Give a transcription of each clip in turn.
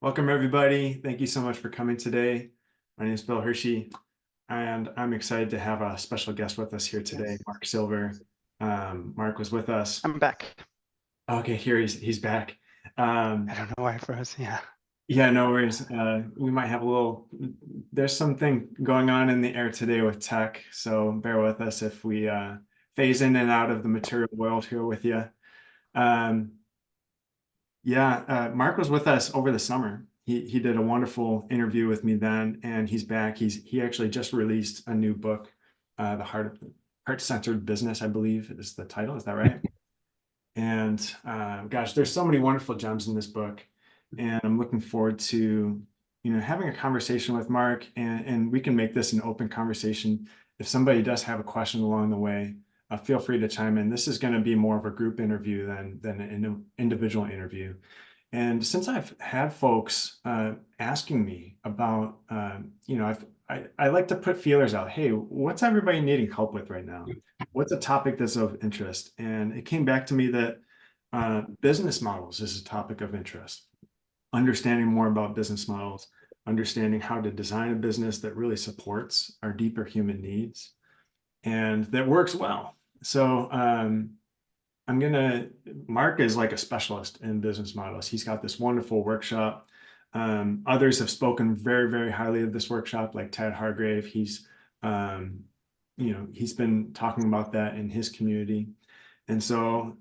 Welcome, everybody. Thank you so much for coming today. My name is Bill Hershey, and I'm excited to have a special guest with us here today, Yes, Mark Silver. Mark was with us. I'm back. Okay, here he's back. I Um, don't know why I froze. Yeah. yeah, no worries. We might have there's something going on in the air today with tech, so bear with us if we phase in and out of the material world here with you. Um, Yeah, Mark was with us over the summer. He did a wonderful interview with me then, and he's back. He actually just released a new book, The Heart-Centered Business, I believe is the title. Is that right? And gosh, there's so many wonderful gems in this book, and I'm looking forward to having a conversation with Mark, and we can make this an open conversation. If somebody does have a question along the way, feel free to chime in. This is going to be more of a group interview than an individual interview. And since I've had folks asking me about, I like to put feelers out. Hey, what's everybody needing help with right now? What's a topic that's of interest? And it came back to me that business models is a topic of interest. Understanding more about business models, understanding how to design a business that really supports our deeper human needs and that works well. So Mark is like a specialist in business models. He's got this wonderful workshop. Others have spoken very, very highly of this workshop, like Ted Hargrave. He's been talking about that in his community. And so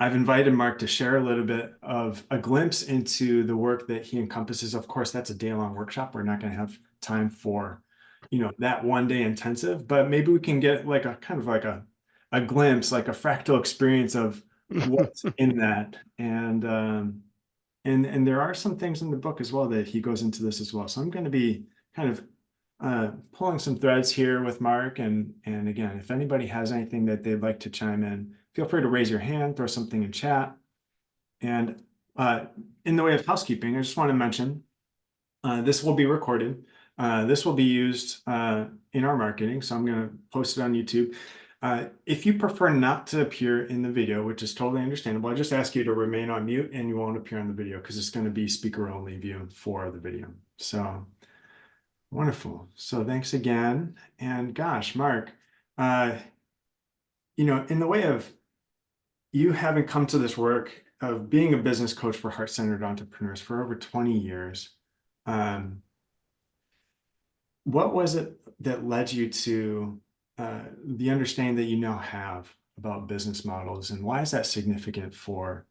I've invited Mark to share a little bit of a glimpse into the work that he encompasses. Of course, that's a day-long workshop. We're not going to have time for, that one day intensive, but maybe we can get like a kind of like a glimpse, like a fractal experience of what's in that. And there are some things in the book as well that he goes into this as well. So I'm going to be kind of pulling some threads here with Mark. And again, if anybody has anything that they'd like to chime in, feel free to raise your hand, throw something in chat. And in the way of housekeeping, I just want to mention this will be recorded. This will be used in our marketing. So I'm going to post it on YouTube. If you prefer not to appear in the video, which is totally understandable, I just ask you to remain on mute and you won't appear on the video because it's going to be speaker only view for the video. So wonderful. So thanks again. And gosh, Mark, uh, in the way of you having come to this work of being a business coach for heart-centered entrepreneurs for over 20 years, um, what was it that led you to the understanding that you now have about business models, and why is that significant for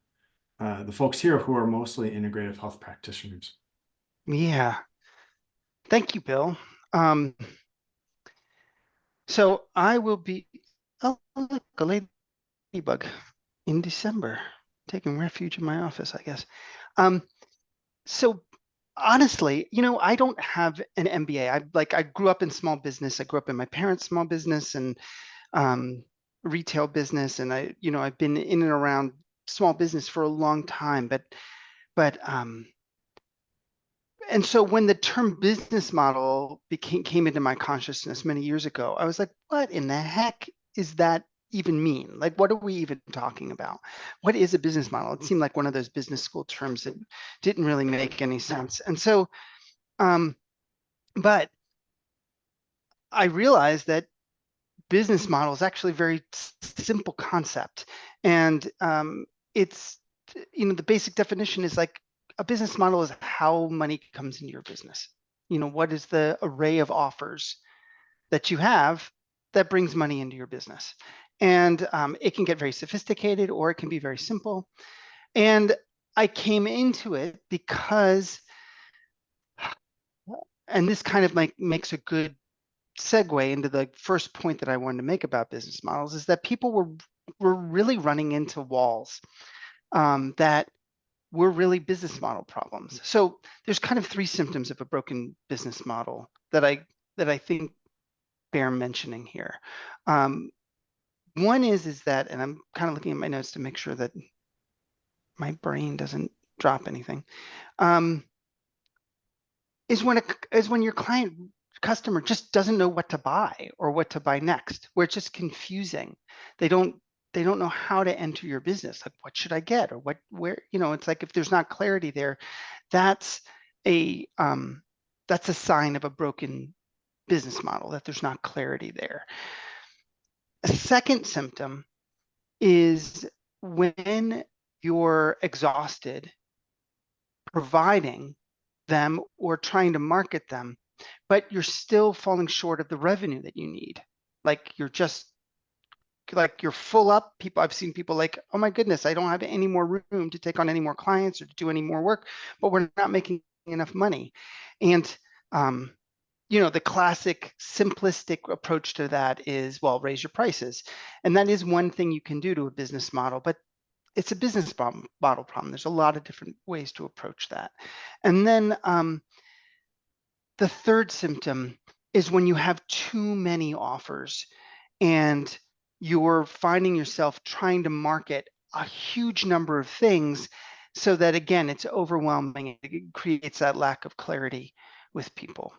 the folks here who are mostly integrative health practitioners? Yeah. Thank you, Bill. Um, so I will be, oh, look, a ladybug in December, taking refuge in my office, I guess. Um, so honestly, I don't have an MBA. I grew up in small business. I grew up in my parents' small business and um, retail business, and I've been in and around small business for a long time, but and so when the term business model came into my consciousness many years ago, I was like, what in the heck is that even mean? Like, what are we even talking about? What is a business model? It seemed like one of those business school terms that didn't really make any sense. And so, um, but I realized that business model is actually a very simple concept. And it's, the basic definition is like a business model is how money comes into your business. What is the array of offers that you have that brings money into your business? And it can get very sophisticated or it can be very simple. And I came into it because, and this kind of like makes a good segue into the first point that I wanted to make about business models, is that people were really running into walls that were really business model problems. So there's kind of three symptoms of a broken business model that I think bear mentioning here. One is that, and I'm kind of looking at my notes to make sure that my brain doesn't drop anything. Um, is when your customer just doesn't know what to buy or what to buy next, where it's just confusing. They don't they don't know how to enter your business. Like, what should I get, or where, it's like if there's not clarity there, that's a that's a sign of a broken business model, that there's not clarity there. A second symptom is when you're exhausted providing them or trying to market them, but you're still falling short of the revenue that you need. Like you're full up. I've seen people like, oh my goodness, I don't have any more room to take on any more clients or to do any more work, but we're not making enough money. And the classic simplistic approach to that is, well, raise your prices. And that is one thing you can do to a business model, but it's a business model problem. There's a lot of different ways to approach that. And then the third symptom is when you have too many offers and you're finding yourself trying to market a huge number of things, so that, again, it's overwhelming. It creates that lack of clarity with people.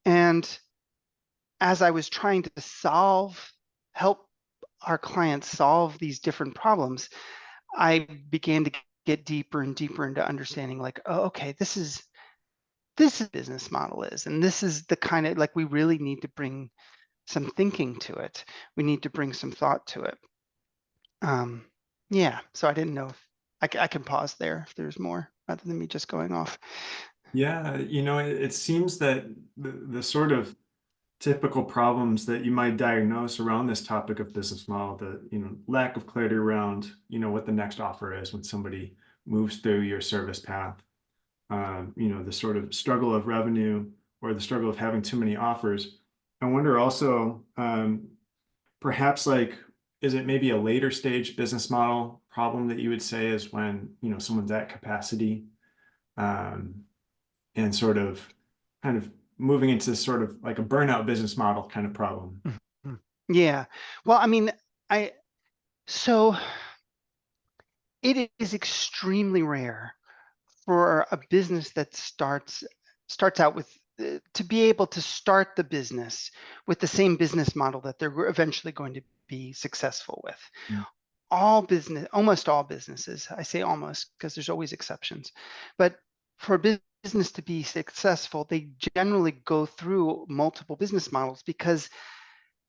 And as I was trying to help our clients solve these different problems, I began to get deeper and deeper into understanding, like, oh, okay, this is business model is, and this is the kind of, like, we really need to bring some thinking to it. We need to bring some thought to it. Yeah, so I didn't know if I can pause there if there's more rather than me just going off. Yeah, it seems that the sort of typical problems that you might diagnose around this topic of business model, the lack of clarity around what the next offer is when somebody moves through your service path, the sort of struggle of revenue or the struggle of having too many offers. I wonder also, perhaps, like, is it maybe a later stage business model problem that you would say is when someone's at capacity, um, and sort of kind of moving into sort of like a burnout business model kind of problem. Mhm. Yeah. Well, I mean, so it is extremely rare for a business that starts out with to be able to start the business with the same business model that they're eventually going to be successful with. Mm. Almost all businesses, I say almost because there's always exceptions, but for a business to be successful, they generally go through multiple business models because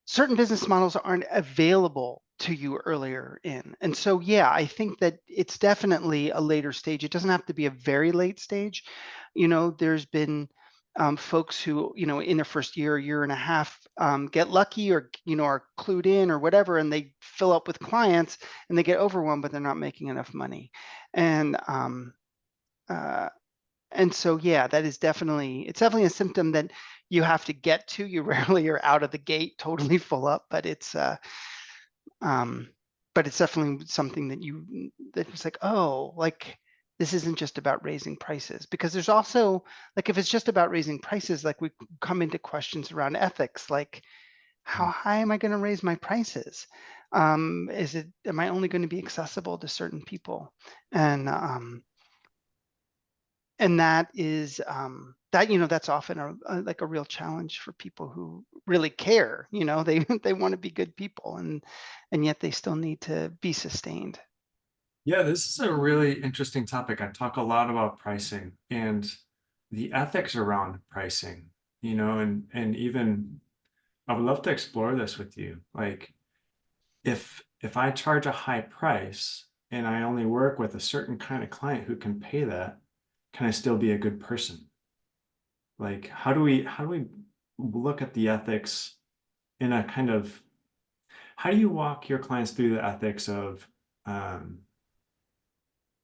certain business models aren't available to you earlier in. And so, yeah, I think that it's definitely a later stage. It doesn't have to be a very late stage. There's been folks who, in their first year and a half, get lucky or, are clued in or whatever, and they fill up with clients and they get overwhelmed, but they're not making enough money. And uh, and so, yeah, it's definitely a symptom that you have to get to. You rarely are out of the gate totally full up, but it's um, definitely something that it's like, oh, like, this isn't just about raising prices, because there's also, like, if it's just about raising prices, like, we come into questions around ethics, like, how high am I going to raise my prices? Am I only going to be accessible to certain people? And that is that's often like a real challenge for people who really care. They they want to be good people, and yet they still need to be sustained. Yeah, this is a really interesting topic. I talk a lot about pricing and the ethics around pricing, and even I would love to explore this with you. Like, if I charge a high price and I only work with a certain kind of client who can pay that, can I still be a good person? Like, how do we look at the ethics in a kind of, how do you walk your clients through the ethics of, um,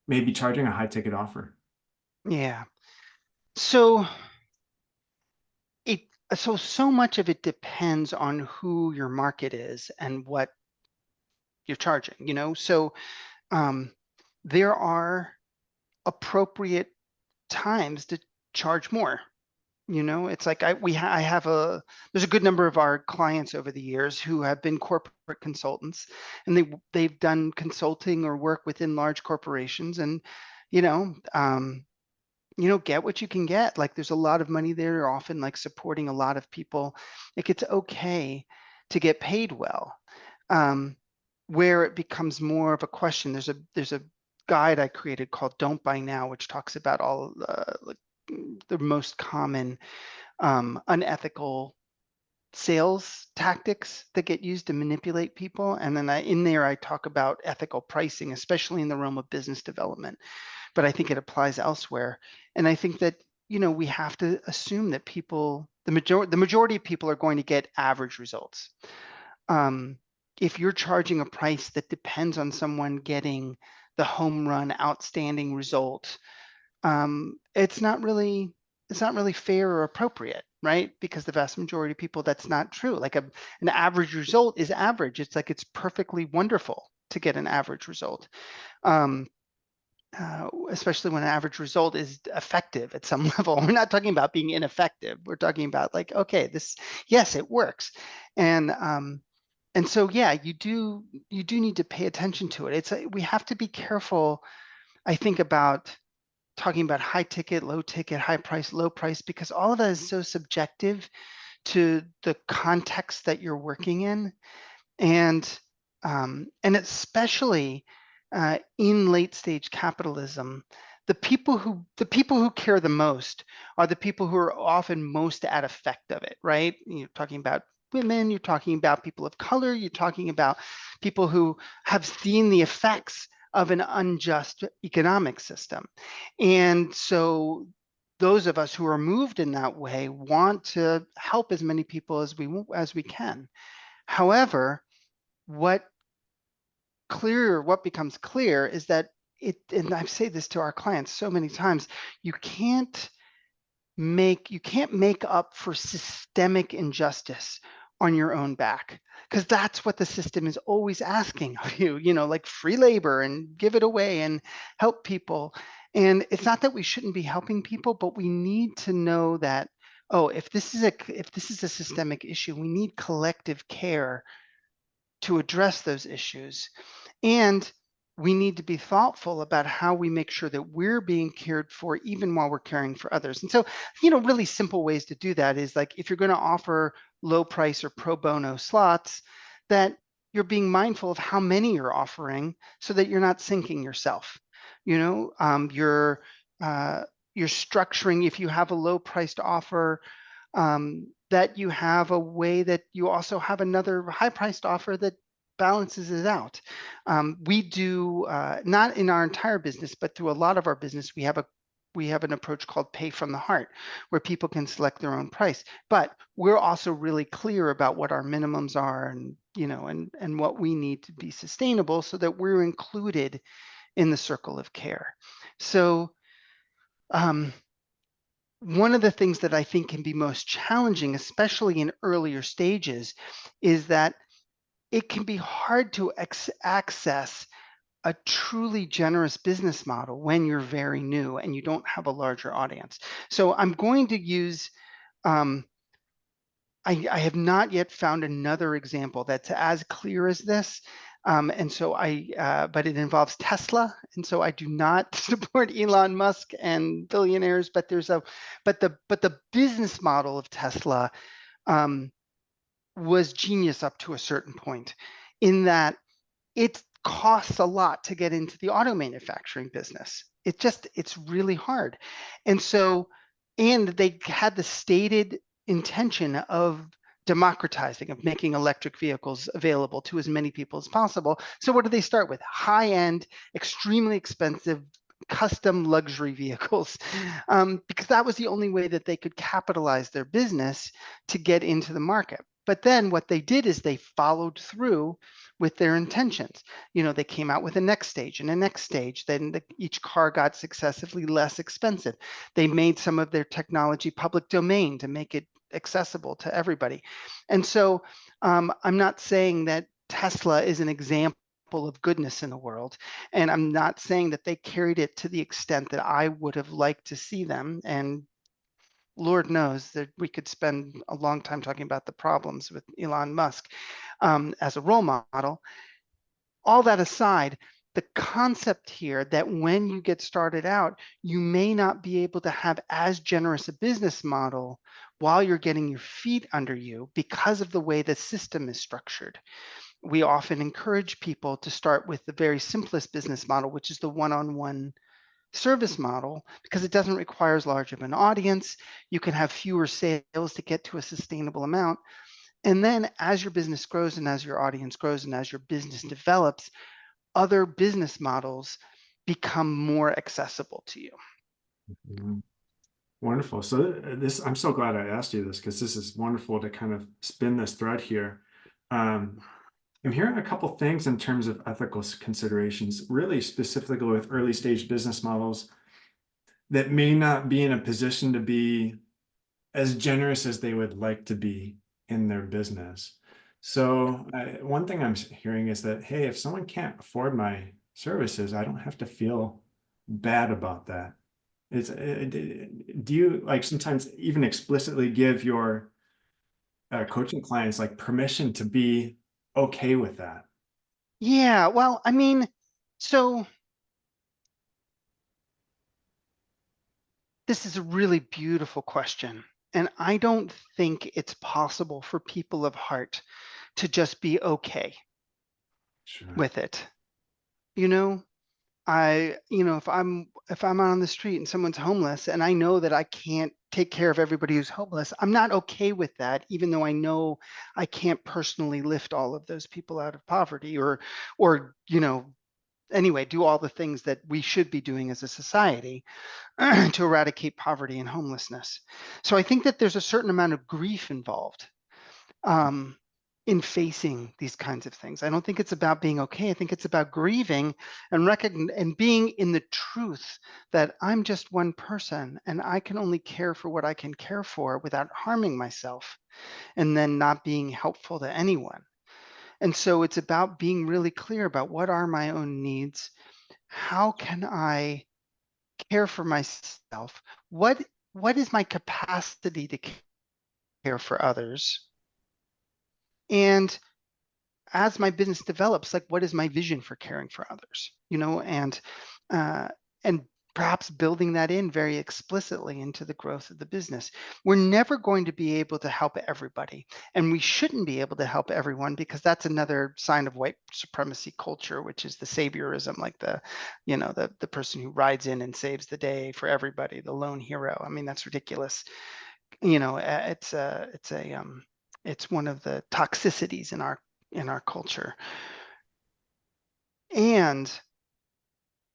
maybe charging a high ticket offer? Yeah. So it so much of it depends on who your market is and what you're charging. So um, there are appropriate times to charge more. It's like I have there's a good number of our clients over the years who have been corporate consultants, and they've done consulting or work within large corporations, and you know um, get what you can get. Like, there's a lot of money there. They're often, like, supporting a lot of people. Like, it's okay to get paid well. Um, where it becomes more of a question. There's a guide I created called Don't Buy Now, which talks about all like the most common unethical sales tactics that get used to manipulate people. And then in there, I talk about ethical pricing, especially in the realm of business development, but I think it applies elsewhere. And I think that, we have to assume that the majority of people are going to get average results. If you're charging a price that depends on someone getting the home run outstanding result, it's not really fair or appropriate, right? Because the vast majority of people, that's not true. Like an average result is average. It's like it's perfectly wonderful to get an average result. Especially when an average result is effective at some level. We're not talking about being ineffective. We're talking about like, okay, yes, it works. And so, yeah, you do need to pay attention to it. We have to be careful, I think, about talking about high ticket, low ticket, high price, low price, because all of that is so subjective to the context that you're working in. And especially in late stage capitalism, the people who care the most are the people who are often most at effect of it, right? You're talking about women, you're talking about people of color, you're talking about people who have seen the effects of an unjust economic system. And so those of us who are moved in that way want to help as many people as we can. However, what becomes clear is that and I've said this to our clients so many times, you can't make up for systemic injustice on your own back, because that's what the system is always asking of you, like free labor and give it away and help people. And it's not that we shouldn't be helping people, but we need to know that, oh, if this is a systemic issue, we need collective care to address those issues. And we need to be thoughtful about how we make sure that we're being cared for even while we're caring for others. And so, really simple ways to do that is like, if you're going to offer low price or pro bono slots, that you're being mindful of how many you're offering so that you're not sinking yourself. You're structuring, if you have a low priced offer, that you have a way that you also have another high priced offer that balances it out. We do, not in our entire business, but through a lot of our business, we have an approach called pay from the heart, where people can select their own price. But we're also really clear about what our minimums are, and and what we need to be sustainable, so that we're included in the circle of care. So one of the things that I think can be most challenging, especially in earlier stages, is that it can be hard to access a truly generous business model when you're very new and you don't have a larger audience. So I'm going to use, I have not yet found another example that's as clear as this. And so but it involves Tesla. And so I do not support Elon Musk and billionaires, but but the business model of Tesla was genius up to a certain point, in that it costs a lot to get into the auto manufacturing business. It's really hard. And so, and they had the stated intention of democratizing, of making electric vehicles available to as many people as possible. So what did they start with? High-end, extremely expensive, custom luxury vehicles, because that was the only way that they could capitalize their business to get into the market. But then what they did is they followed through with their intentions. They came out with a next stage and a next stage. Then each car got successively less expensive. They made some of their technology public domain to make it accessible to everybody. And so I'm not saying that Tesla is an example of goodness in the world, and I'm not saying that they carried it to the extent that I would have liked to see them. And Lord knows that we could spend a long time talking about the problems with Elon Musk as a role model. All that aside, the concept here that when you get started out, you may not be able to have as generous a business model while you're getting your feet under you because of the way the system is structured. we often encourage people to start with the very simplest business model, which is the one-on-one service model, because it doesn't require as large of an audience. You can have fewer sales to get to a sustainable amount. And then as your business grows and as your audience grows and as your business develops, other business models become more accessible to you. Mhm. Wonderful. So I'm so glad I asked you this, because this is wonderful to kind of spin this thread here. Um, I'm hearing a couple things in terms of ethical considerations, really specifically with early stage business models that may not be in a position to be as generous as they would like to be in their business. So one thing I'm hearing is that, hey, if someone can't afford my services, I don't have to feel bad about that. Do you like sometimes even explicitly give your coaching clients like permission to be okay with that? Yeah, well, I mean, so this is a really beautiful question. And I don't think it's possible for people of heart to just be okay Sure. with it. You know, if I'm out on the street and someone's homeless and I know that I can't take care of everybody who's homeless, I'm not okay with that, even though I know I can't personally lift all of those people out of poverty or anyway, do all the things that we should be doing as a society to eradicate poverty and homelessness. So I think that there's a certain amount of grief involved um, in facing these kinds of things. I don't think it's about being okay. I think it's about grieving and and being in the truth that I'm just one person and I can only care for what I can care for without harming myself and then not being helpful to anyone. And so it's about being really clear about what are my own needs. How can I care for myself? What is my capacity to care for others? And as my business develops, like what is my vision for caring for others? Uh, and perhaps building that in very explicitly into the growth of the business. We're never going to be able to help everybody, and we shouldn't be able to help everyone because that's another sign of white supremacy culture, which is the saviorism, like the person who rides in and saves the day for everybody, the lone hero. I mean, that's ridiculous. It's one of the toxicities in our culture. And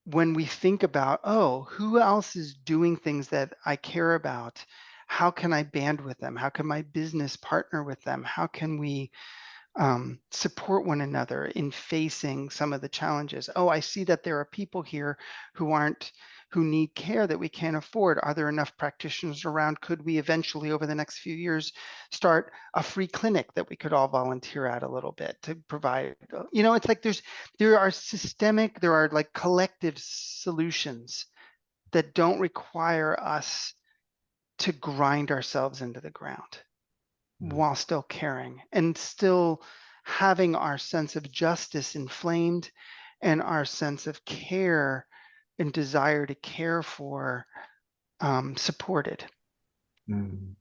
when we think about, oh, who else is doing things that I care about? How can I band with them? How can my business partner with them? How can we support one another in facing some of the challenges? Oh, I see that there are people here who need care that we can't afford. Are there enough practitioners around? Could we eventually, over the next few years, start a free clinic that we could all volunteer at a little bit to provide? It's like there are like collective solutions that don't require us to grind ourselves into the ground while still caring and still having our sense of justice inflamed and our sense of care and desire to care for supported. Mm.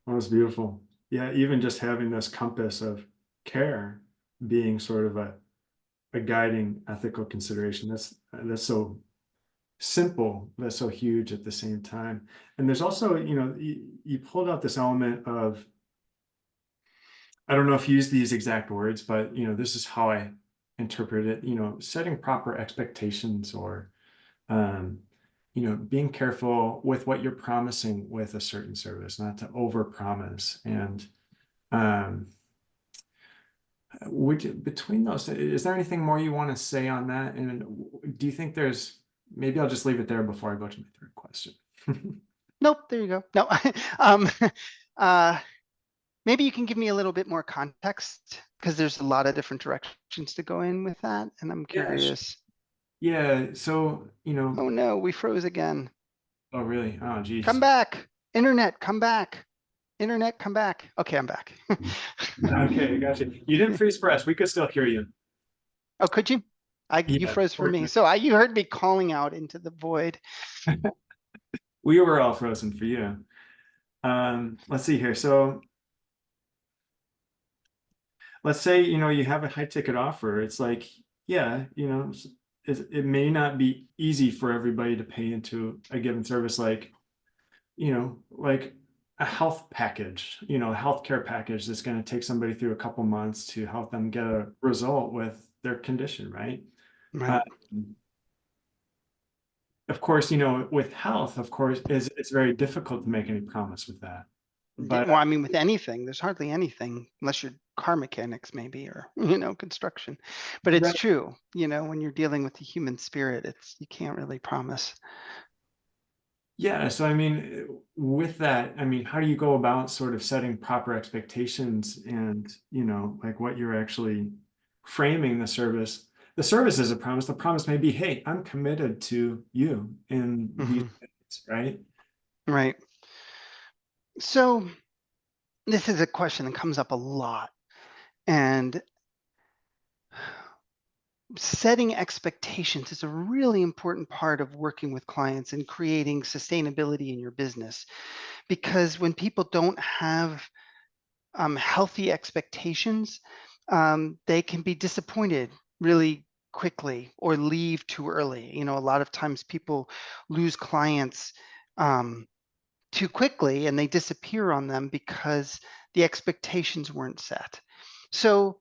That was beautiful. Yeah, even just having this compass of care being sort of a guiding ethical consideration. That's so simple, that's so huge at the same time. And there's also, you pulled out this element of, I don't know if you use these exact words, but this is how I interpret it, setting proper expectations or um, being careful with what you're promising with a certain service, not to overpromise. And um, between those, is there anything more you want to say on that? And do you think maybe I'll just leave it there before I go to my third question. Nope, there you go. No, um, uh, maybe you can give me a little bit more context because there's a lot of different directions to go in with that, and I'm Yeah, curious. yeah. So, Oh no, we froze again. oh, really? Oh, Come geez. back, internet, come back, internet, come back. Okay, I'm back. Okay, gotcha. You didn't freeze for us. We could still hear you. Oh, could you? You Yeah, froze for me. fortunately. So you heard me calling out into the void. We were all frozen for you. Let's see here. So let's say, you have a high ticket offer. It's like, yeah, it may not be easy for everybody to pay into a given service, like a health package, a healthcare package that's going to take somebody through a couple months to help them get a result with their condition, right? Uh, Right. of course, with health, of course, it's very difficult to make any promise with that. Yeah, But well, I mean, with anything, there's hardly anything unless you're car mechanics, maybe, or construction. But it's right, true, when you're dealing with the human spirit, you can't really promise. yeah, so I mean, with that, I mean, how do you go about sort of setting proper expectations and, like what you're actually framing the service? The service is a promise. The promise may be, hey, I'm committed to you in these Hmm. things, right? Right. So this is a question that comes up a lot, and setting expectations is a really important part of working with clients and creating sustainability in your business. Because when people don't have healthy expectations, they can be disappointed really quickly or leave too early. A lot of times people lose clients too quickly and they disappear on them because the expectations weren't set. So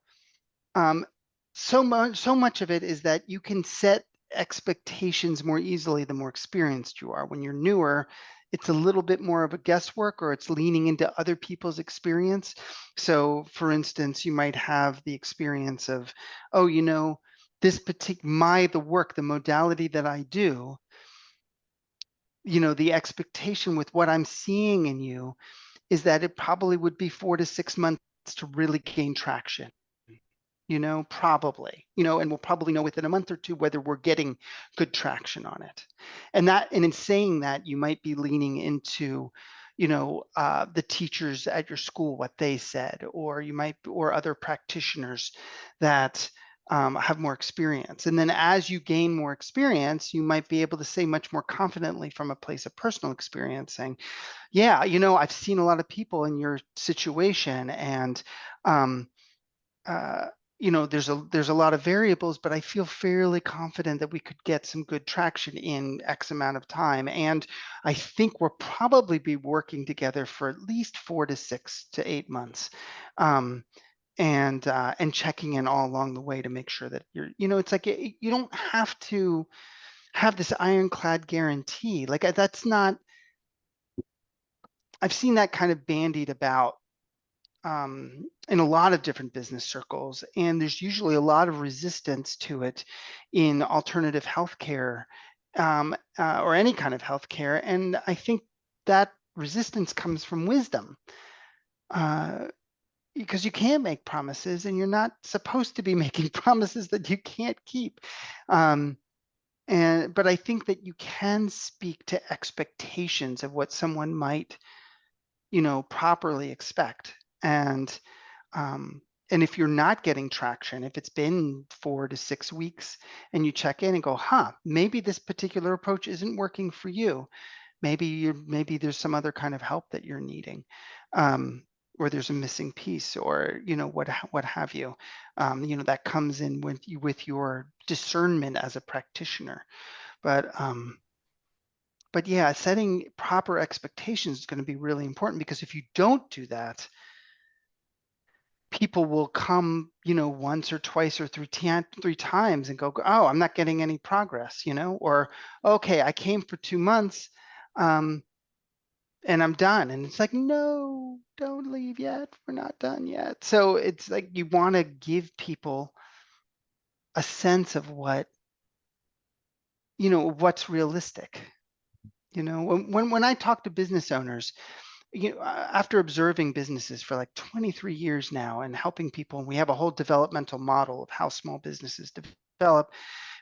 um, so much of it is that you can set expectations more easily the more experienced you are. When you're newer, it's a little bit more of a guesswork, or it's leaning into other people's experience. So for instance, you might have the experience of, oh, this particular the modality that I do, the expectation with what I'm seeing in you is that it probably would be 4 to 6 months to really gain traction. Probably, and we'll probably know within a month or two whether we're getting good traction on it. And in saying that, you might be leaning into, the teachers at your school, what they said, or other practitioners that have more experience. And then as you gain more experience, you might be able to say much more confidently from a place of personal experience, saying, yeah, I've seen a lot of people in your situation, and um, uh, there's a lot of variables, but I feel fairly confident that we could get some good traction in X amount of time. And I think we'll probably be working together for at least 4 to 6 to 8 months. And checking in all along the way to make sure that it's like you don't have to have this ironclad guarantee. Like that's not, I've seen that kind of bandied about in a lot of different business circles, and there's usually a lot of resistance to it in alternative healthcare, or any kind of healthcare. And I think that resistance comes from wisdom, uh, because you can't make promises, and you're not supposed to be making promises that you can't keep. Um, but I think that you can speak to expectations of what someone might, properly expect. Um, and if you're not getting traction, if it's been 4 to 6 weeks and you check in and go, maybe this particular approach isn't working for you. Maybe there's some other kind of help that you're needing, or there's a missing piece, or what have you. That comes in with your discernment as a practitioner. But yeah, setting proper expectations is going to be really important, because if you don't do that, people will come, once or twice or three times and go, oh, I'm not getting any progress, or, okay, I came for 2 months, and I'm done. And it's like, no, don't leave yet. We're not done yet. So it's like you want to give people a sense of what's realistic. When I talk to business owners, after observing businesses for like 23 years now and helping people, and we have a whole developmental model of how small businesses develop.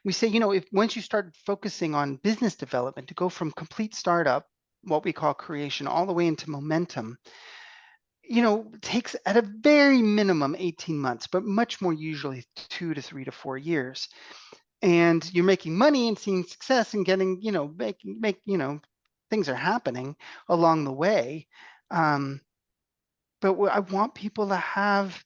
We say, if once you start focusing on business development to go from complete startup, what we call creation, all the way into momentum, takes at a very minimum 18 months, but much more usually 2 to 3 to 4 years. And you're making money and seeing success and getting, things are happening along the way. But I want people to have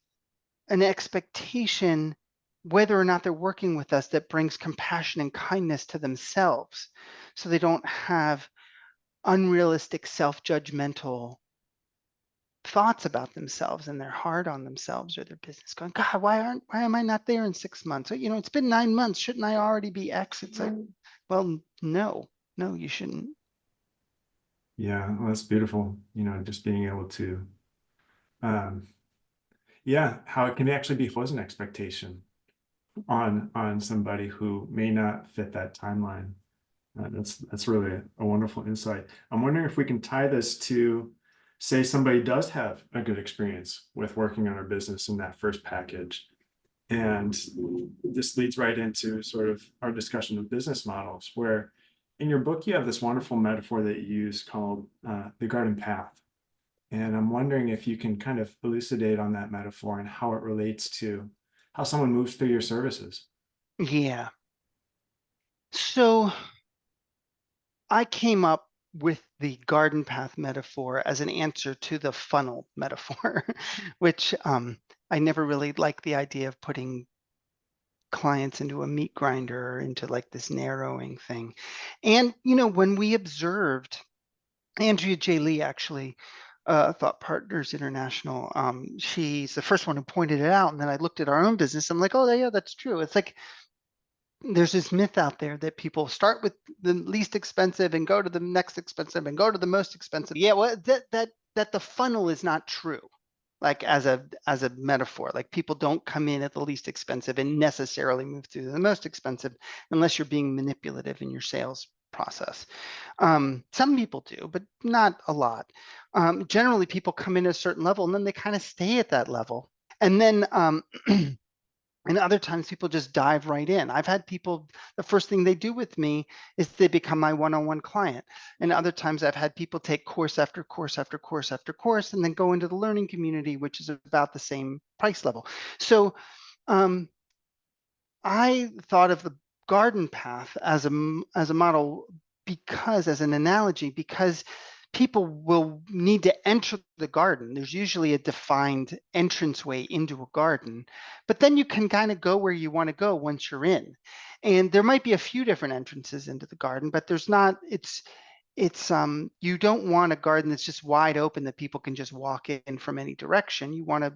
an expectation, whether or not they're working with us, that brings compassion and kindness to themselves, so they don't have unrealistic, self-judgmental thoughts about themselves, and they're hard on themselves or their business, going, God, why am I not there in 6 months? It's been 9 months. Shouldn't I already be X? It's like, well, no, you shouldn't. Yeah, well, that's beautiful. Just being able to, um, yeah, how it can actually be an expectation on somebody who may not fit that timeline. That's really a wonderful insight. I'm wondering if we can tie this to, say, somebody does have a good experience with working on our business in that first package. And this leads right into sort of our discussion of business models, where in your book, you have this wonderful metaphor that you use called the garden path. And I'm wondering if you can kind of elucidate on that metaphor and how it relates to how someone moves through your services. Yeah. So I came up with the garden path metaphor as an answer to the funnel metaphor, which I never really liked the idea of putting clients into a meat grinder or into like this narrowing thing. And, when we observed, Andrea J. Lee, actually, Thought Partners International, she's the first one who pointed it out. And then I looked at our own business. I'm like, oh, yeah, that's true. It's like, there's this myth out there that people start with the least expensive and go to the next expensive and go to the most expensive. Yeah, well, that the funnel is not true. Like as a metaphor, like people don't come in at the least expensive and necessarily move through the most expensive unless you're being manipulative in your sales process. Some people do, but not a lot. Generally, people come in at a certain level and then they kind of stay at that level. And then and other times people just dive right in. I've had people, the first thing they do with me is they become my one-on-one client. And other times I've had people take course after course after course after course and then go into the learning community, which is about the same price level. So I thought of the garden path as a model, because, as an analogy, because people will need to enter the garden. There's usually a defined entranceway into a garden, but then you can kind of go where you want to go once you're in. And there might be a few different entrances into the garden, but there's not, it's you don't want a garden that's just wide open that people can just walk in from any direction. You want to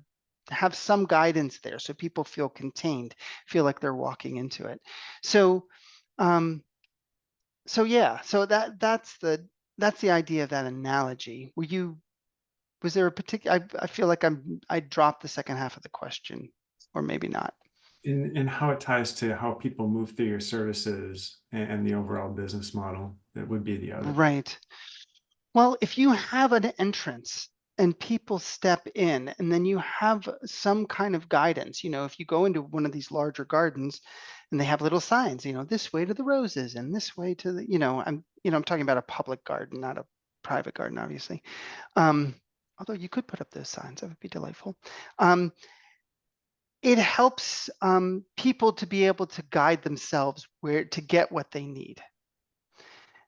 have some guidance there so people feel contained, feel like they're walking into it. So yeah, so that's the idea of that analogy. Was there a particular, I feel like I dropped the second half of the question, or maybe not. In how it ties to how people move through your services and the overall business model, that would be the other. Right. Well, if you have an entrance and people step in, and then you have some kind of guidance, if you go into one of these larger gardens and they have little signs, this way to the roses and this way to the, I'm talking about a public garden, not a private garden, obviously. Although you could put up those signs, that would be delightful. It helps people to be able to guide themselves where to get what they need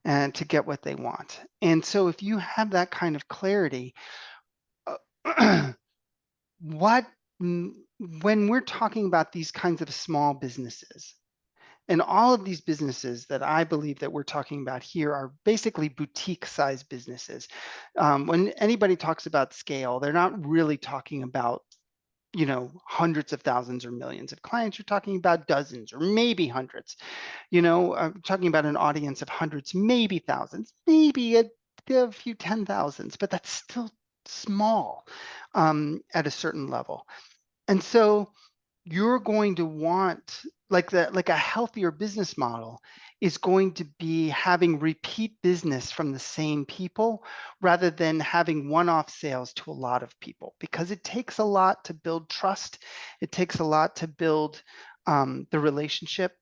and to get what they want. And so if you have that kind of clarity, what when we're talking about these kinds of small businesses, and all of these businesses that I believe that we're talking about here are basically boutique size businesses. When anybody talks about scale, they're not really talking about hundreds of thousands or millions of clients. You're talking about dozens or maybe hundreds. I'm talking about an audience of hundreds, maybe thousands, maybe a few 10,000s, but that's still small at a certain level. And so you're going to want, like a healthier business model is going to be having repeat business from the same people rather than having one-off sales to a lot of people, because it takes a lot to build trust. It takes a lot to build the relationship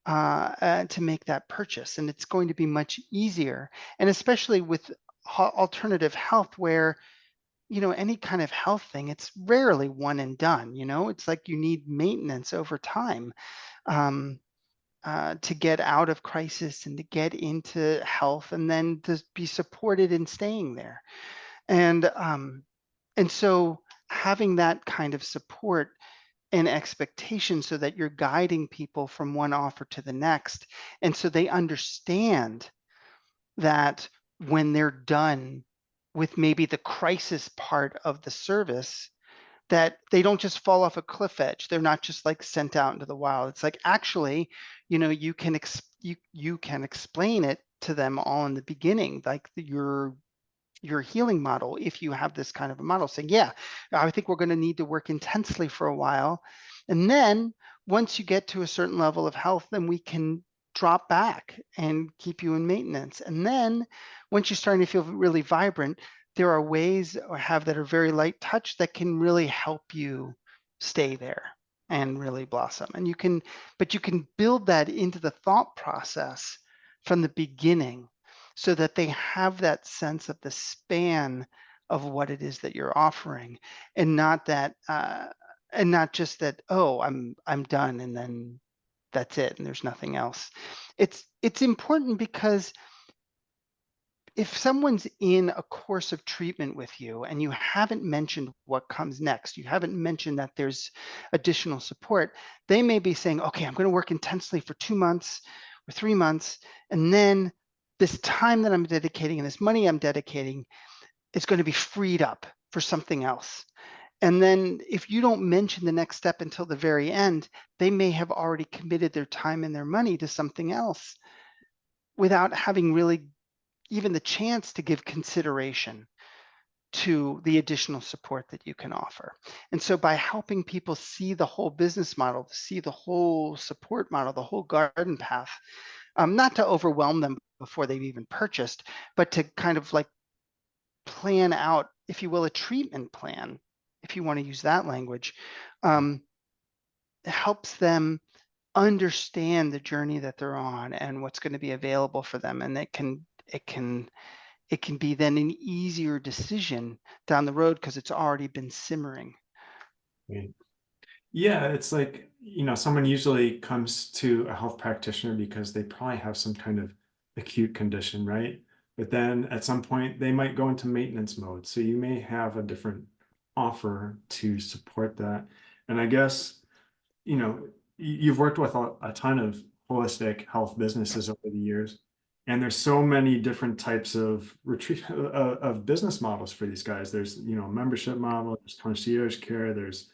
to make that purchase. And it's going to be much easier. And especially with alternative health, where any kind of health thing, it's rarely one and done. It's like you need maintenance over time to get out of crisis and to get into health, and then to be supported in staying there. And so having that kind of support an expectation so that you're guiding people from one offer to the next. And so they understand that when they're done with maybe the crisis part of the service, that they don't just fall off a cliff edge. They're not just like sent out into the wild. It's like, actually, you can you can explain it to them all in the beginning, like your healing model, if you have this kind of a model, saying, yeah, I think we're going to need to work intensely for a while. And then once you get to a certain level of health, then we can drop back and keep you in maintenance. And then once you're starting to feel really vibrant, there are ways or have that are very light touch that can really help you stay there and really blossom. And but you can build that into the thought process from the beginning, so that they have that sense of the span of what it is that you're offering, and not that and not just that, oh, I'm done and then that's it and there's nothing else. It's important because if someone's in a course of treatment with you and you haven't mentioned what comes next, you haven't mentioned that there's additional support, they may be saying, okay, I'm going to work intensely for 2 months or 3 months, and then this time that I'm dedicating and this money I'm dedicating is going to be freed up for something else. And then if you don't mention the next step until the very end, they may have already committed their time and their money to something else without having really even the chance to give consideration to the additional support that you can offer. And so by helping people see the whole business model, see the whole support model, the whole garden path, not to overwhelm them before they've even purchased, but to kind of like plan out, if you will, a treatment plan, if you want to use that language, helps them understand the journey that they're on and what's going to be available for them. And it can be then an easier decision down the road because it's already been simmering. Right. Yeah, it's like, someone usually comes to a health practitioner because they probably have some kind of acute condition, right? But then at some point they might go into maintenance mode. So you may have a different offer to support that. And I guess, you've worked with a ton of holistic health businesses over the years, and there's so many different types of retreat of business models for these guys. There's, membership model, there's concierge care, there's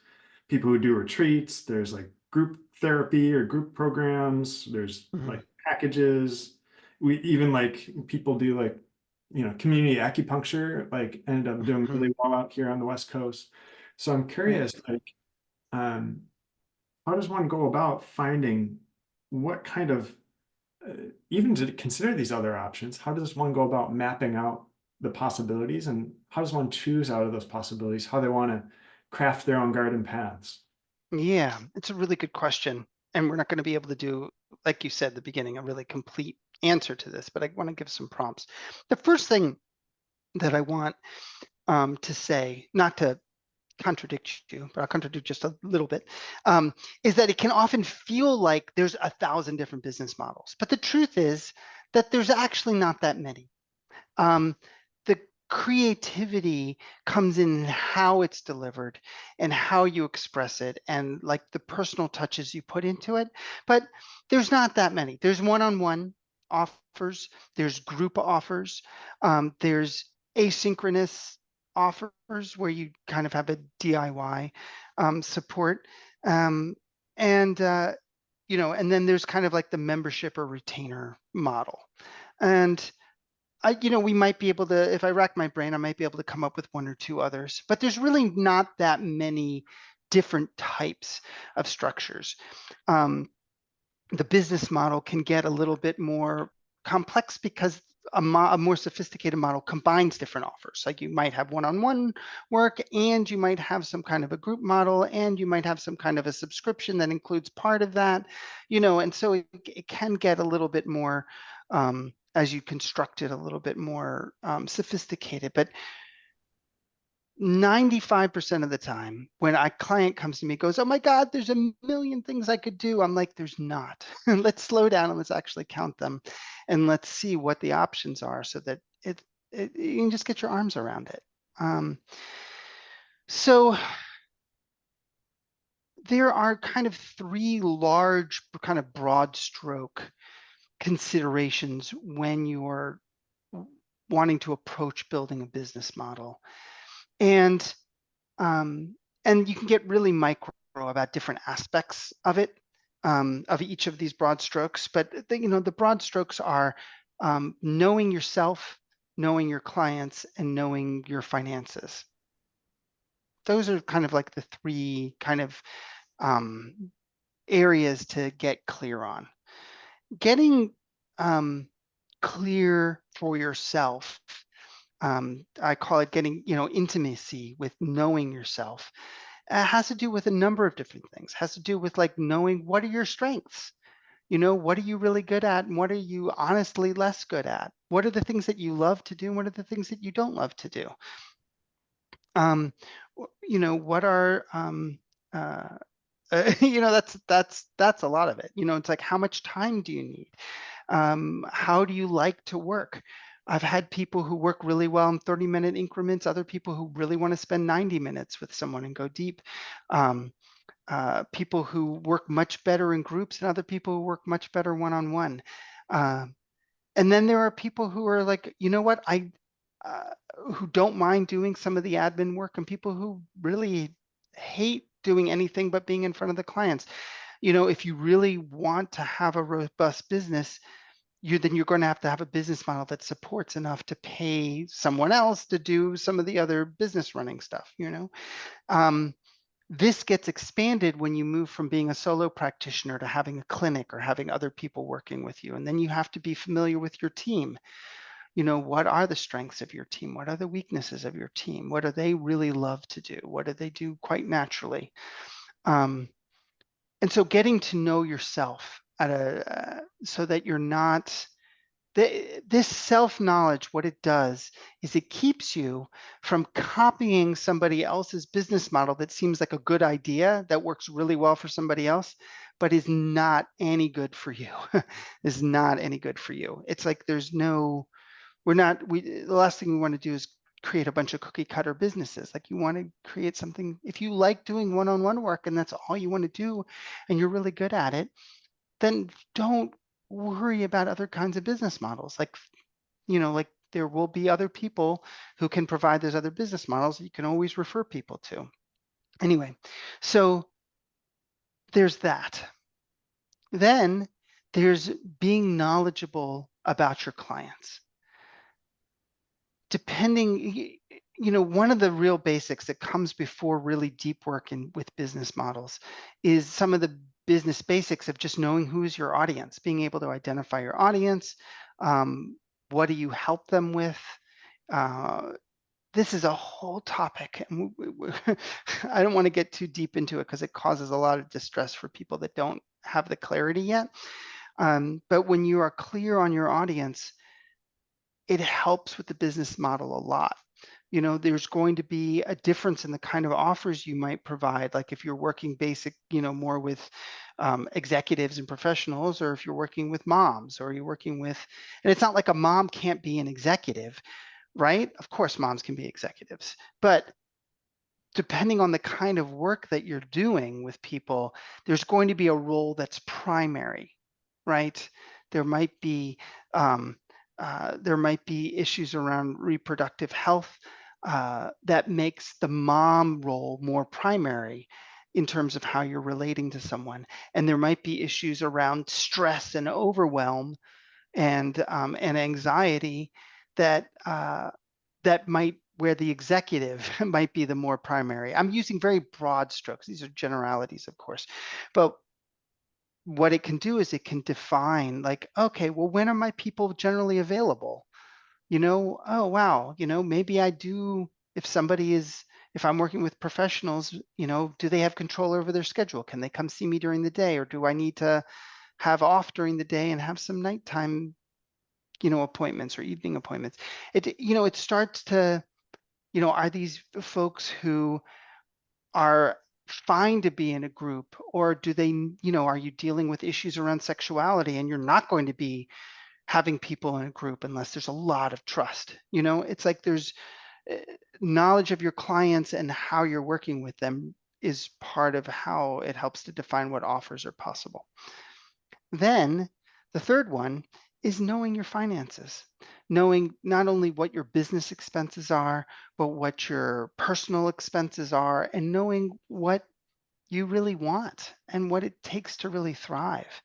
people who do retreats, there's like group therapy or group programs, there's Mhm. like packages. We even like people do like, community acupuncture, like ended up doing Mhm. really well out here on the West Coast. So I'm Right. curious, like, um, how does one go about finding what kind of, uh, even to consider these other options, how does one go about mapping out the possibilities, and how does one choose out of those possibilities how they want to craft their own garden paths? Yeah, it's a really good question. And we're not going to be able to do, like you said at the beginning, a really complete answer to this, but I want to give some prompts. The first thing that I want to say, not to contradict you, but I'll contradict just a little bit, is that it can often feel like there's 1,000 different business models. But the truth is that there's actually not that many. The creativity comes in how it's delivered and how you express it and like the personal touches you put into it. But there's not that many. There's one-on-one offers, there's group offers, there's asynchronous offers where you kind of have a DIY support. Um, and and then there's kind of like the membership or retainer model. And we might be able to, if I rack my brain, I might be able to come up with one or two others, but there's really not that many different types of structures. Um, the business model can get a little bit more complex because a more sophisticated model combines different offers. Like you might have one-on-one work, and you might have some kind of a group model, and you might have some kind of a subscription that includes part of that, and so it can get a little bit more, as you construct it, a little bit more sophisticated. But 95% of the time when a client comes to me, goes, oh my God, there's a million things I could do. I'm like, there's not. Let's slow down and let's actually count them. And let's see what the options are so that you can just get your arms around it. So there are kind of three large, kind of broad stroke considerations when you're wanting to approach building a business model. And you can get really micro about different aspects of it, of each of these broad strokes. But the broad strokes are knowing yourself, knowing your clients, and knowing your finances. Those are kind of like the three kind of areas to get clear on. Getting clear for yourself, I call it getting intimacy with knowing yourself. Has to do with a number of different things. Has to do with like knowing what are your strengths. What are you really good at, and what are you honestly less good at? What are the things that you love to do, and what are the things that you don't love to do? What are that's a lot of it. It's like, how much time do you need? How do you like to work? I've had people who work really well in 30-minute increments, other people who really want to spend 90 minutes with someone and go deep. People who work much better in groups and other people who work much better one-on-one. And then there are people who are like, who don't mind doing some of the admin work, and people who really hate doing anything but being in front of the clients. If you really want to have a robust business, then you're going to have a business model that supports enough to pay someone else to do some of the other business running stuff. This gets expanded when you move from being a solo practitioner to having a clinic or having other people working with you. And then you have to be familiar with your team. What are the strengths of your team? What are the weaknesses of your team? What do they really love to do? What do they do quite naturally? And so getting to know yourself so that you're not, this self-knowledge, what it does is it keeps you from copying somebody else's business model that seems like a good idea, that works really well for somebody else, but is not any good for you, is not any good for you. It's like the last thing we want to do is create a bunch of cookie cutter businesses. Like, you want to create something, if you like doing one-on-one work and that's all you want to do and you're really good at it, then don't worry about other kinds of business models. Like there will be other people who can provide those other business models that you can always refer people to. Anyway, so there's that. Then there's being knowledgeable about your clients. Depending, one of the real basics that comes before really deep work with business models is some of the business basics of just knowing who is your audience, being able to identify your audience. What do you help them with? This is a whole topic, and I don't want to get too deep into it because it causes a lot of distress for people that don't have the clarity yet. But when you are clear on your audience, it helps with the business model a lot. There's going to be a difference in the kind of offers you might provide. Like if you're working more with executives and professionals, or if you're working with moms, or you're working with, and it's not like a mom can't be an executive, right? Of course, moms can be executives, but depending on the kind of work that you're doing with people, there's going to be a role that's primary, right? There might be issues around reproductive health that makes the mom role more primary in terms of how you're relating to someone. And there might be issues around stress and overwhelm and anxiety that where the executive might be the more primary. I'm using very broad strokes. These are generalities, of course, but what it can do is it can define, like, okay, well, when are my people generally available? Oh, wow, maybe I do, if I'm working with professionals, do they have control over their schedule? Can they come see me during the day, or do I need to have off during the day and have some nighttime, appointments or evening appointments? It starts to, are these folks who are fine to be in a group, or do they, are you dealing with issues around sexuality and you're not going to be having people in a group unless there's a lot of trust? It's like there's knowledge of your clients and how you're working with them is part of how it helps to define what offers are possible. Then the third one is knowing your finances, knowing not only what your business expenses are, but what your personal expenses are, and knowing what you really want and what it takes to really thrive.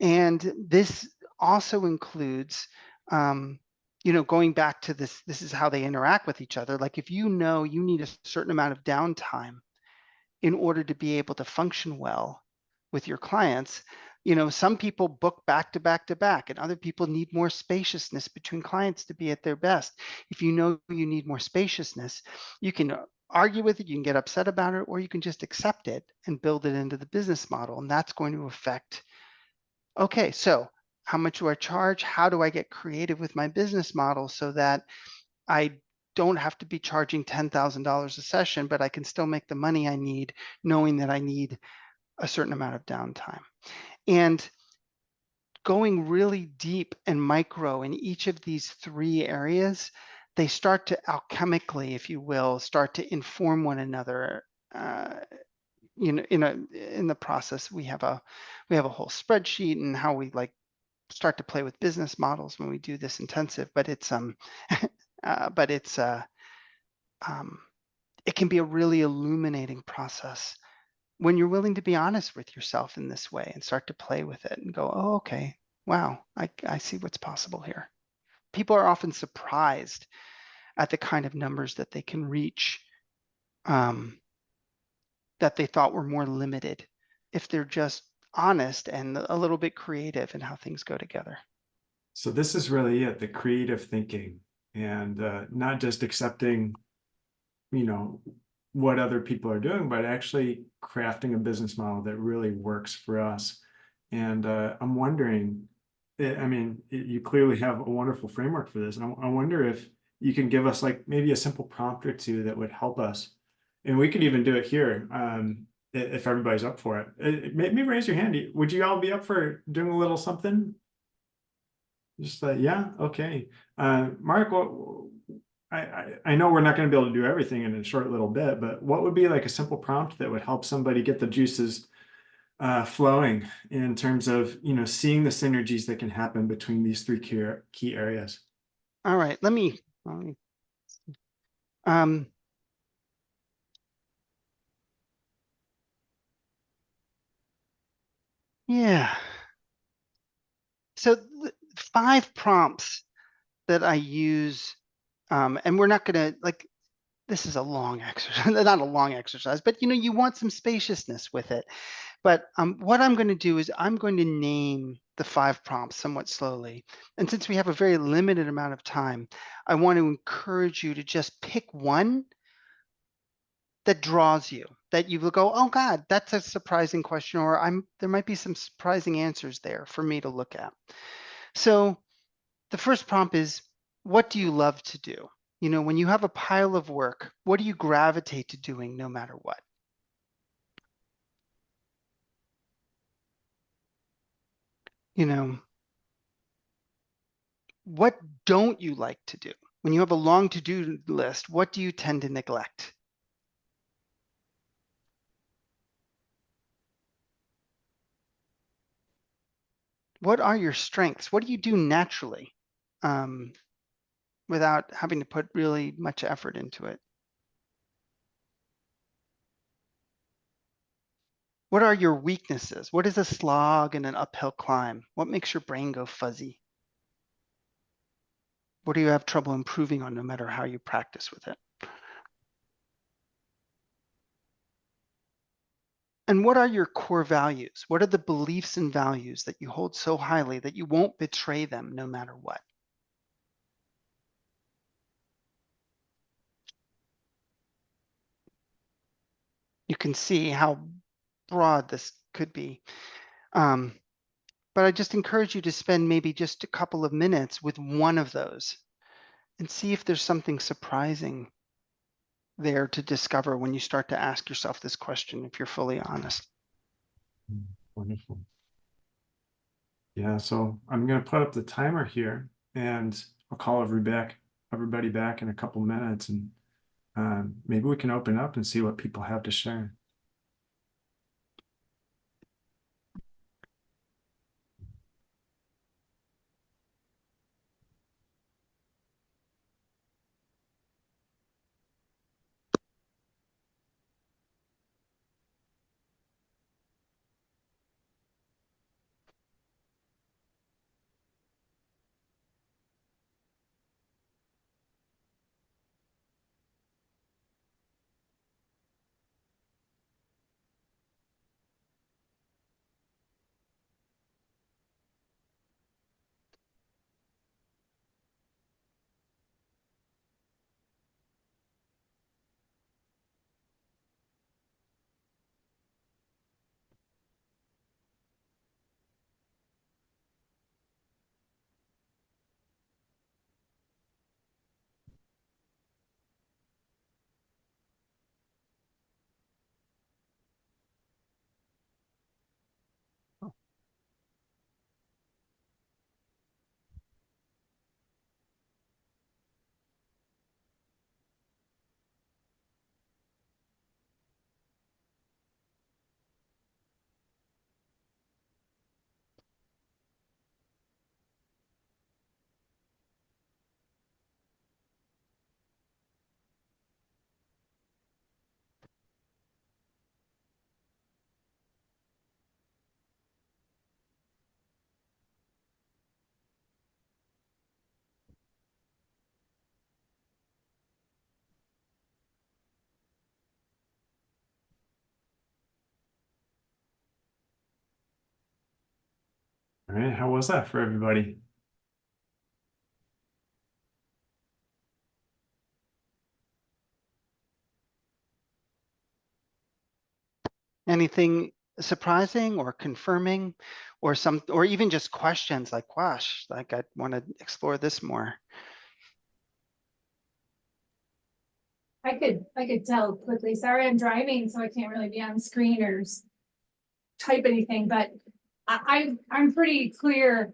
And this also includes, going back to this is how they interact with each other. Like if you know you need a certain amount of downtime in order to be able to function well with your clients, some people book back to back to back, and other people need more spaciousness between clients to be at their best. If you know you need more spaciousness, you can argue with it, you can get upset about it, or you can just accept it and build it into the business model. And that's going to affect, okay, so how much do I charge? How do I get creative with my business model so that I don't have to be charging $10,000 a session, but I can still make the money I need, knowing that I need a certain amount of downtime. And going really deep and micro in each of these three areas, they start to alchemically, if you will, start to inform one another. In the process, we have a whole spreadsheet and how we like start to play with business models when we do this intensive, but it's it can be a really illuminating process when you're willing to be honest with yourself in this way and start to play with it and go, oh, okay, wow, I see what's possible here. People are often surprised at the kind of numbers that they can reach, that they thought were more limited, if they're just honest and a little bit creative in how things go together. So this is really it, the creative thinking, and not just accepting, what other people are doing, but actually crafting a business model that really works for us. And I'm wondering, you clearly have a wonderful framework for this. I wonder if you can give us like maybe a simple prompt or two that would help us. And we could even do it here, if everybody's up for it. Maybe raise your hand. Would you all be up for doing a little something? Just like, yeah, okay. Mark, I know we're not going to be able to do everything in a short little bit, but what would be like a simple prompt that would help somebody get the juices flowing in terms of, seeing the synergies that can happen between these three key areas? All right, let me yeah. So 5 prompts that I use, and we're not gonna like, this is a long exercise, not a long exercise, but you want some spaciousness with it. But what I'm going to do is I'm going to name the 5 prompts somewhat slowly. And since we have a very limited amount of time, I want to encourage you to just pick one that draws you, that you will go, oh God, that's a surprising question, or there might be some surprising answers there for me to look at. So the first prompt is, what do you love to do? When you have a pile of work, what do you gravitate to doing no matter what? What don't you like to do? When you have a long to-do list, what do you tend to neglect? What are your strengths? What do you do naturally, without having to put really much effort into it? What are your weaknesses? What is a slog and an uphill climb? What makes your brain go fuzzy? What do you have trouble improving on no matter how you practice with it? And what are your core values? What are the beliefs and values that you hold so highly that you won't betray them no matter what? You can see how broad this could be. But I just encourage you to spend maybe just a couple of minutes with one of those and see if there's something surprising there to discover when you start to ask yourself this question, if you're fully honest. Wonderful. Yeah, so I'm going to put up the timer here, and I'll call everybody back in a couple minutes, and maybe we can open up and see what people have to share. All right, how was that for everybody? Anything surprising or confirming, or even just questions like, gosh, like I want to explore this more. I could tell quickly. Sorry, I'm driving, so I can't really be on screen or type anything, but I'm pretty clear.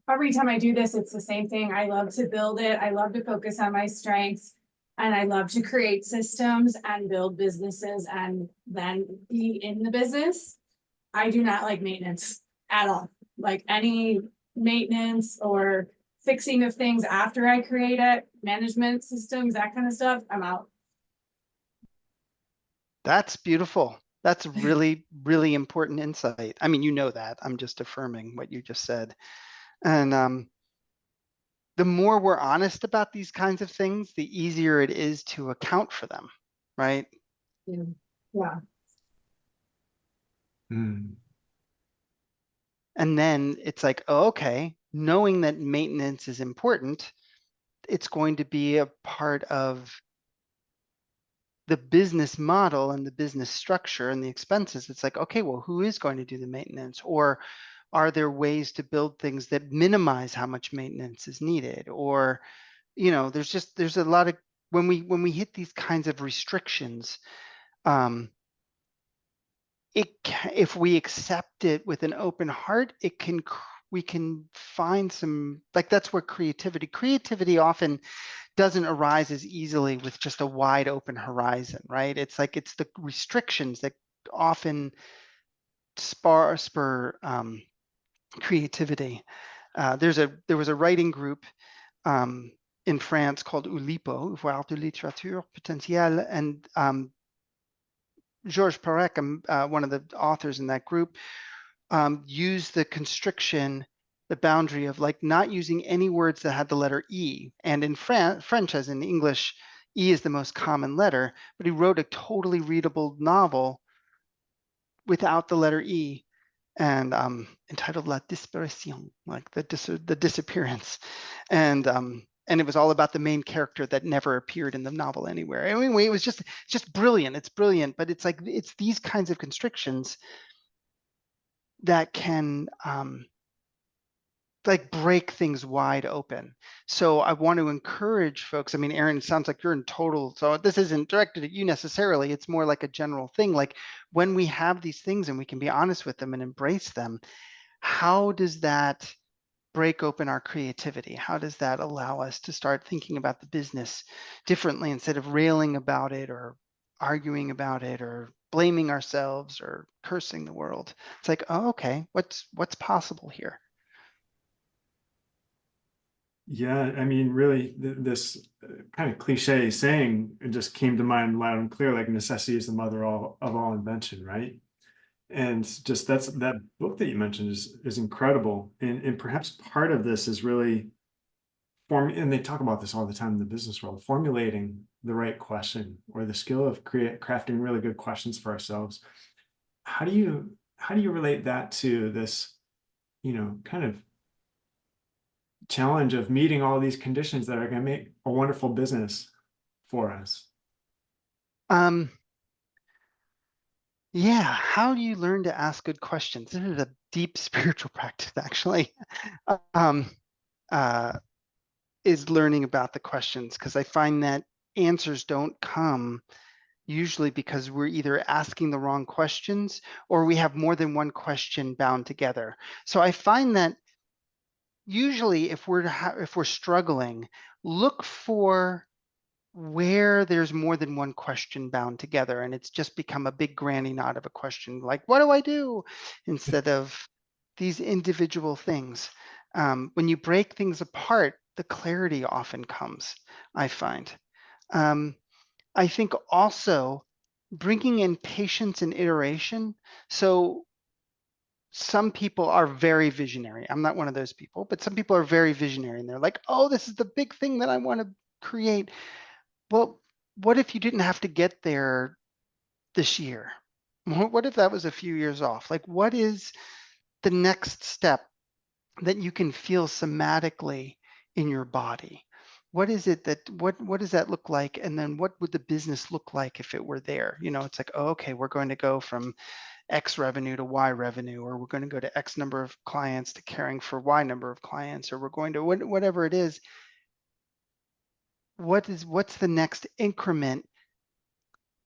Every time I do this, it's the same thing. I love to build it. I love to focus on my strengths. And I love to create systems and build businesses and then be in the business. I do not like maintenance at all. Like any maintenance or fixing of things after I create it, management systems, that kind of stuff, I'm out. That's beautiful. That's really, really important insight. I mean, you know that. I'm just affirming what you just said. And the more we're honest about these kinds of things, the easier it is to account for them, right? Yeah. Hmm. And then it's like, oh, okay, knowing that maintenance is important, it's going to be a part of the business model and the business structure and the expenses. It's like, okay, well, who is going to do the maintenance? Or are there ways to build things that minimize how much maintenance is needed? Or, there's a lot of, when we hit these kinds of restrictions, if we accept it with an open heart, we can find some, like, that's where creativity often doesn't arise as easily with just a wide open horizon, right? It's like it's the restrictions that often spur creativity. There was a writing group in France called Oulipo, Voir de littérature potentielle, and Georges Perec, one of the authors in that group, used the constriction, the boundary of like not using any words that had the letter E. And in French, as in English, E is the most common letter, but he wrote a totally readable novel without the letter E, and entitled La Disparition, like the disappearance. And it was all about the main character that never appeared in the novel anywhere. Anyway, it was just brilliant. It's brilliant, but it's like it's these kinds of constrictions that can like break things wide open. So I want to encourage folks. I mean, Aaron, it sounds like you're in total, so this isn't directed at you necessarily. It's more like a general thing. Like when we have these things and we can be honest with them and embrace them, how does that break open our creativity? How does that allow us to start thinking about the business differently instead of railing about it or arguing about it or blaming ourselves or cursing the world? It's like, oh, okay, what's possible here? Yeah, I mean, really, this kind of cliche saying it just came to mind loud and clear, like necessity is the mother of all invention, right? And just that book that you mentioned is incredible. And perhaps part of this is really and they talk about this all the time in the business world, formulating the right question or the skill of crafting really good questions for ourselves. How do you relate that to this, kind of challenge of meeting all these conditions that are going to make a wonderful business for us? Um, yeah, how do you learn to ask good questions? This is a deep spiritual practice, actually. Um, uh, is learning about the questions, because I find that answers don't come usually because we're either asking the wrong questions or we have more than one question bound together. So I find that usually if we're struggling, look for where there's more than one question bound together and it's just become a big granny knot of a question, like, what do I do? Instead of these individual things. When you break things apart, the clarity often comes, I find. I think also bringing in patience and iteration. So some people are very visionary. I'm not one of those people, but some people are very visionary and they're like, oh, this is the big thing that I want to create. Well, what if you didn't have to get there this year? What if that was a few years off? Like, what is the next step that you can feel somatically in your body. What is it that, what does that look like? And then what would the business look like if it were there? You know, it's like, oh, okay, we're going to go from X revenue to Y revenue, or we're going to go to X number of clients to caring for Y number of clients, or we're going to whatever it is. What's the next increment?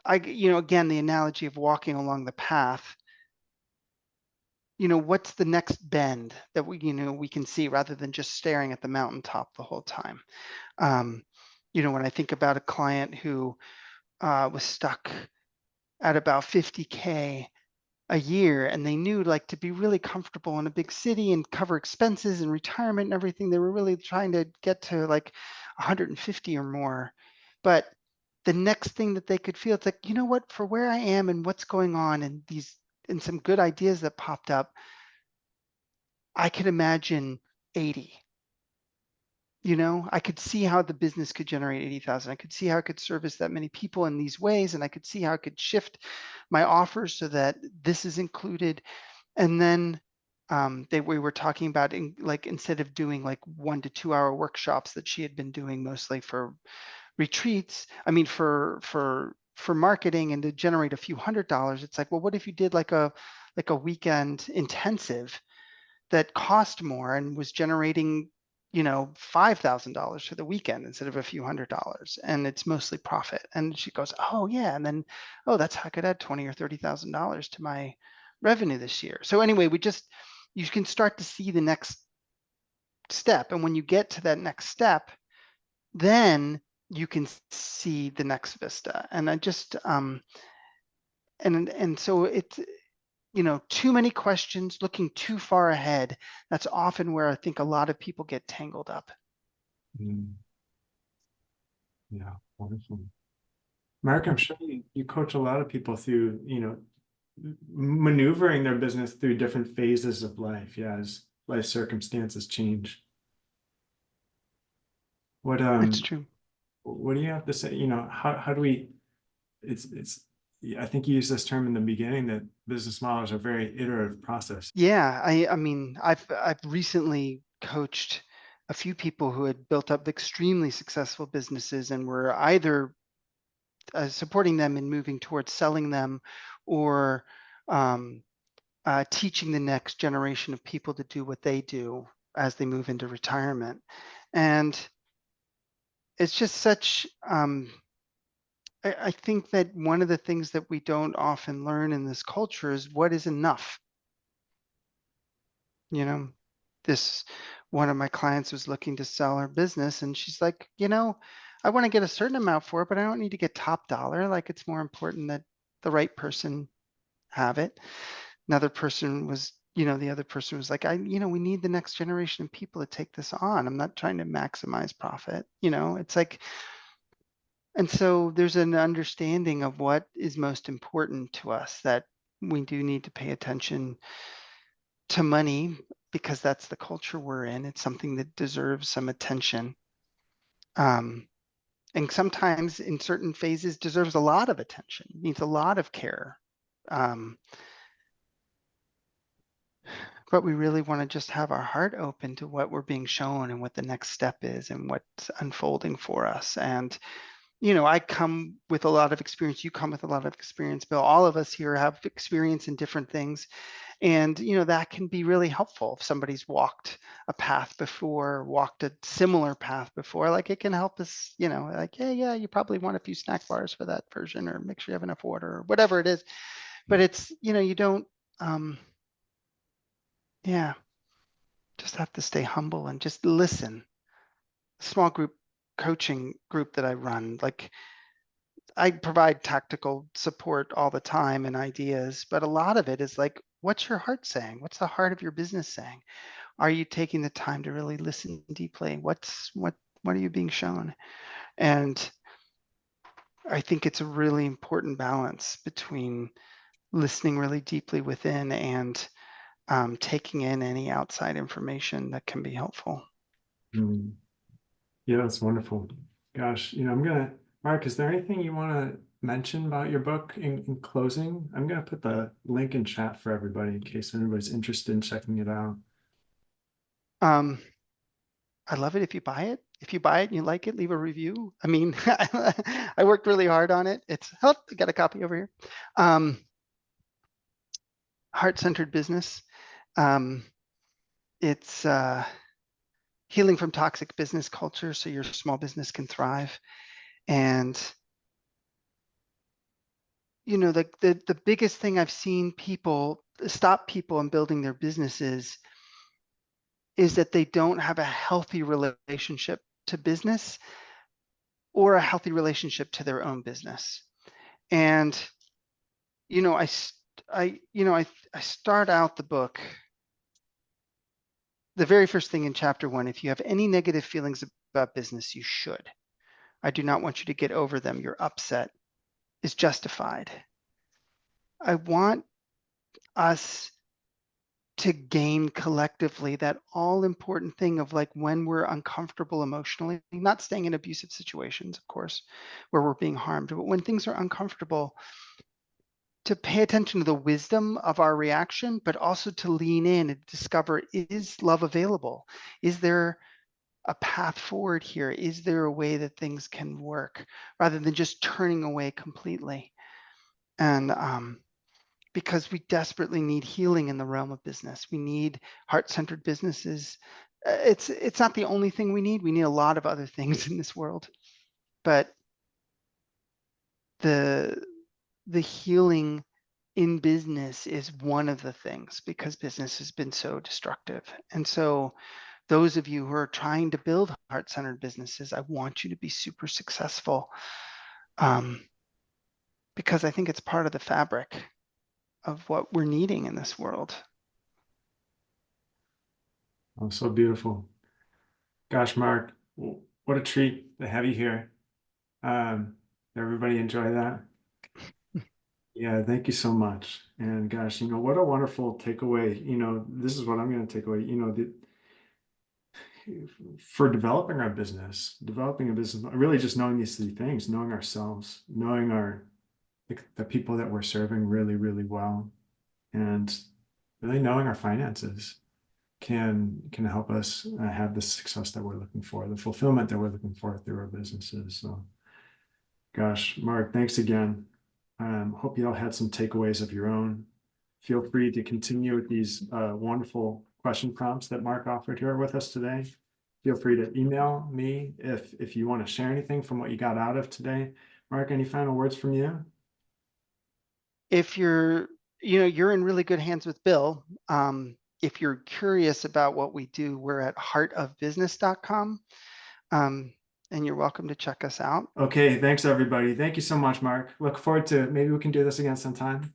Again, the analogy of walking along the path, what's the next bend that we can see rather than just staring at the mountaintop the whole time. When I think about a client who was stuck at about 50K a year, and they knew, like, to be really comfortable in a big city and cover expenses and retirement and everything, they were really trying to get to like 150 or more. But the next thing that they could feel, it's like, you know what, for where I am and what's going on and some good ideas that popped up, I could imagine 80. I could see how the business could generate 80,000. I could see how it could service that many people in these ways, and I could see how I could shift my offers so that this is included. And then we were talking about, instead of doing like 1 to 2 hour workshops that she had been doing mostly for retreats, for marketing and to generate a few $100s, it's like, well, what if you did like a weekend intensive that cost more and was generating $5,000 for the weekend instead of a few $100s, and it's mostly profit? And she goes, oh yeah, and then, oh, that's how I could add $20,000 or $30,000 to my revenue this year. So anyway, you can start to see the next step, and when you get to that next step, then you can see the next vista. And I just and so it's, too many questions, looking too far ahead. That's often where I think a lot of people get tangled up. Mm. Yeah, wonderful. Mark, I'm sure you coach a lot of people through, maneuvering their business through different phases of life, as life circumstances change. It's true. What do you have to say? How do we, I think you used this term in the beginning, that business models are a very iterative process. Yeah, I mean, I've recently coached a few people who had built up extremely successful businesses and were either supporting them in moving towards selling them, or teaching the next generation of people to do what they do as they move into retirement. And it's just such, I think that one of the things that we don't often learn in this culture is what is enough. This one of my clients was looking to sell her business, and she's like, I want to get a certain amount for it, but I don't need to get top dollar. Like, it's more important that the right person have it. The other person was like, we need the next generation of people to take this on. I'm not trying to maximize profit. It's like, and so there's an understanding of what is most important to us, that we do need to pay attention to money because that's the culture we're in. It's something that deserves some attention. And sometimes in certain phases deserves a lot of attention, needs a lot of care. But we really want to just have our heart open to what we're being shown and what the next step is and what's unfolding for us. And, I come with a lot of experience. You come with a lot of experience, Bill. All of us here have experience in different things. And, that can be really helpful if somebody's walked a path before, walked a similar path before. Like, it can help us, like, yeah, you probably want a few snack bars for that version, or make sure you have enough water, or whatever it is. But it's, you don't, just have to stay humble and just listen. Small group coaching group that I run, like, I provide tactical support all the time and ideas, but a lot of it is like, what's your heart saying? What's the heart of your business saying? Are you taking the time to really listen deeply? What are you being shown? And I think it's a really important balance between listening really deeply within and taking in any outside information that can be helpful. Mm. Yeah, that's wonderful. Gosh, Mark, is there anything you want to mention about your book in closing? I'm going to put the link in chat for everybody in case anybody's interested in checking it out. I love it if you buy it. If you buy it and you like it, leave a review. I mean, I worked really hard on it. It's, oh, I got a copy over here. Heart-Centered Business. It's healing from toxic business culture so your small business can thrive. And you know, the biggest thing I've seen people stop people in building their businesses is that they don't have a healthy relationship to business or a healthy relationship to their own business. And you know, I start out the book. The very first thing in chapter 1, if you have any negative feelings about business, you should. I do not want you to get over them. Your upset is justified. I want us to gain collectively that all important thing of like when we're uncomfortable emotionally, not staying in abusive situations, of course, where we're being harmed, but when things are uncomfortable, to pay attention to the wisdom of our reaction, but also to lean in and discover, is love available? Is there a path forward here? Is there a way that things can work rather than just turning away completely? And because we desperately need healing in the realm of business. We need heart-centered businesses. It's not the only thing we need. We need a lot of other things in this world, but the healing in business is one of the things, because business has been so destructive. And so those of you who are trying to build heart-centered businesses, I want you to be super successful, because I think it's part of the fabric of what we're needing in this world. Oh, so beautiful. Gosh, Mark, what a treat to have you here. Everybody enjoy that? Yeah, thank you so much. And gosh, what a wonderful takeaway. This is what I'm going to take away, for developing our business, developing a business, really just knowing these 3 things, knowing ourselves, knowing the people that we're serving really, really well, and really knowing our finances can help us have the success that we're looking for, the fulfillment that we're looking for through our businesses. So gosh, Mark, thanks again. Hope you all had some takeaways of your own. Feel free to continue with these wonderful question prompts that Mark offered here with us today. Feel free to email me if you want to share anything from what you got out of today. Mark, any final words from you? If you're in really good hands with Bill. If you're curious about what we do, we're at heartofbusiness.com. And you're welcome to check us out. Okay, thanks everybody. Thank you so much, Mark. Look forward to, maybe we can do this again sometime.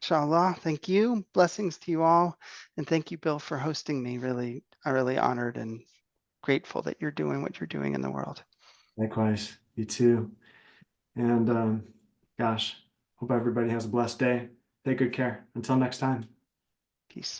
Inshallah. Thank you. Blessings to you all. And thank you, Bill, for hosting me. I'm really honored and grateful that you're doing what you're doing in the world. Likewise, you too. And gosh, hope everybody has a blessed day. Take good care. Until next time. Peace.